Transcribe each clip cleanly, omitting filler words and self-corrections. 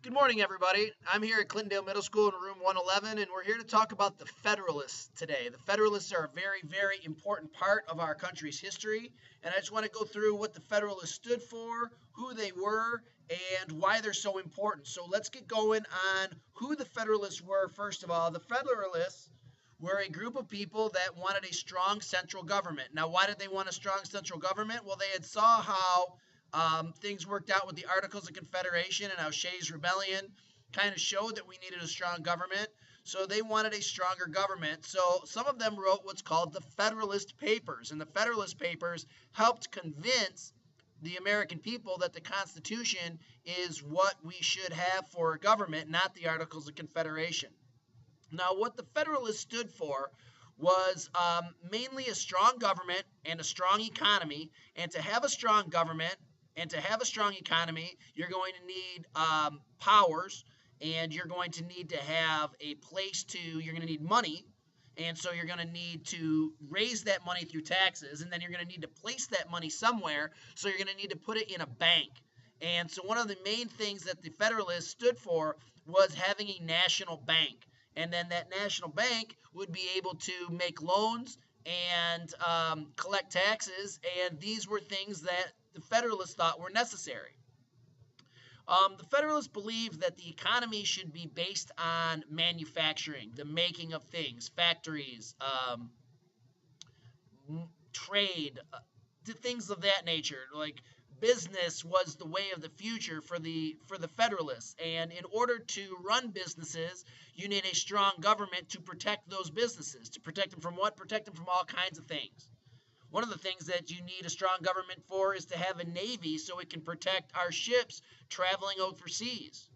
Good morning, everybody. I'm here at Clintondale Middle School in room 111, and we're here to talk about the Federalists today. The Federalists are a very, very important part of our country's history, and I just want to go through what the Federalists stood for, who they were, and why they're so important. So let's get going on who the Federalists were. First of all, the Federalists were a group of people that wanted a strong central government. Now, why did they want a strong central government? Well, they had saw how things worked out with the Articles of Confederation and how Shays' Rebellion kind of showed that we needed a strong government. So they wanted a stronger government. So some of them wrote what's called the Federalist Papers. And the Federalist Papers helped convince the American people that the Constitution is what we should have for a government, not the Articles of Confederation. Now, what the Federalists stood for was mainly a strong government and a strong economy. And to have a strong government and to have a strong economy, you're going to need powers, and you're going to need to have a place you're going to need money. And so you're going to need to raise that money through taxes, and then you're going to need to place that money somewhere. So you're going to need to put it in a bank. And so one of the main things that the Federalists stood for was having a national bank. And then that national bank would be able to make loans and collect taxes, and these were things that the Federalists thought were necessary. The Federalists believed that the economy should be based on manufacturing, the making of things, factories, trade, things of that nature. Like business was the way of the future for the Federalists, and in order to run businesses, you need a strong government to protect those businesses. To protect them from what? Protect them from all kinds of things. One of the things that you need a strong government for is to have a navy so it can protect our ships traveling overseas.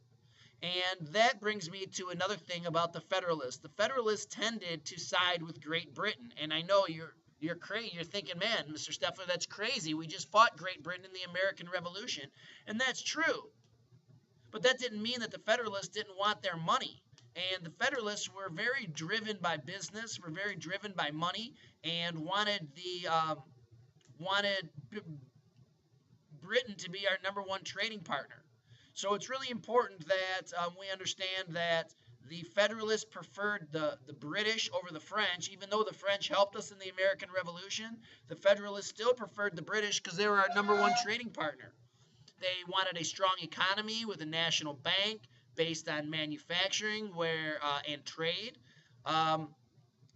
And that brings me to another thing about the Federalists. The Federalists tended to side with Great Britain, and I know you're crazy. You're thinking, man, Mr. Steffler, that's crazy. We just fought Great Britain in the American Revolution, and that's true. But that didn't mean that the Federalists didn't want their money. And the Federalists were very driven by business, were very driven by money, and wanted Britain to be our number one trading partner. So it's really important that we understand that the Federalists preferred the British over the French. Even though the French helped us in the American Revolution, the Federalists still preferred the British because they were our number one trading partner. They wanted a strong economy with a national bank based on manufacturing and trade.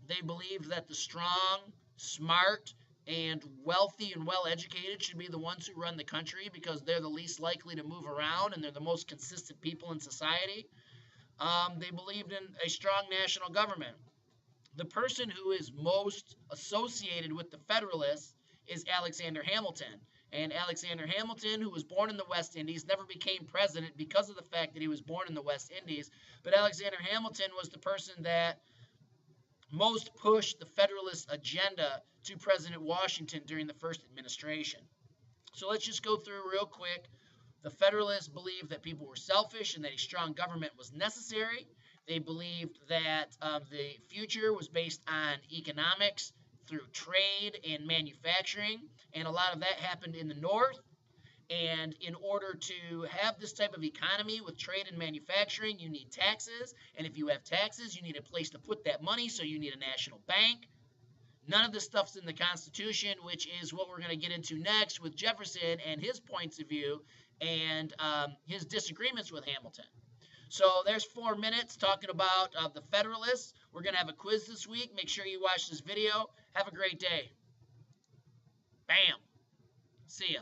They believed that the strong, smart, and wealthy and well-educated should be the ones who run the country because they're the least likely to move around and they're the most consistent people in society. They believed in a strong national government. The person who is most associated with the Federalists is Alexander Hamilton. And Alexander Hamilton, who was born in the West Indies, never became president because of the fact that he was born in the West Indies. But Alexander Hamilton was the person that most pushed the Federalist agenda to President Washington during the first administration. So let's just go through real quick. The Federalists believed that people were selfish and that a strong government was necessary. They believed that the future was based on economics through trade and manufacturing, and a lot of that happened in the North. And in order to have this type of economy with trade and manufacturing, you need taxes. And if you have taxes, you need a place to put that money, so you need a national bank. None of this stuff's in the Constitution, which is what we're going to get into next with Jefferson and his points of view and his disagreements with Hamilton. So there's 4 minutes talking about the Federalists. We're going to have a quiz this week. Make sure you watch this video. Have a great day. Bam. See ya.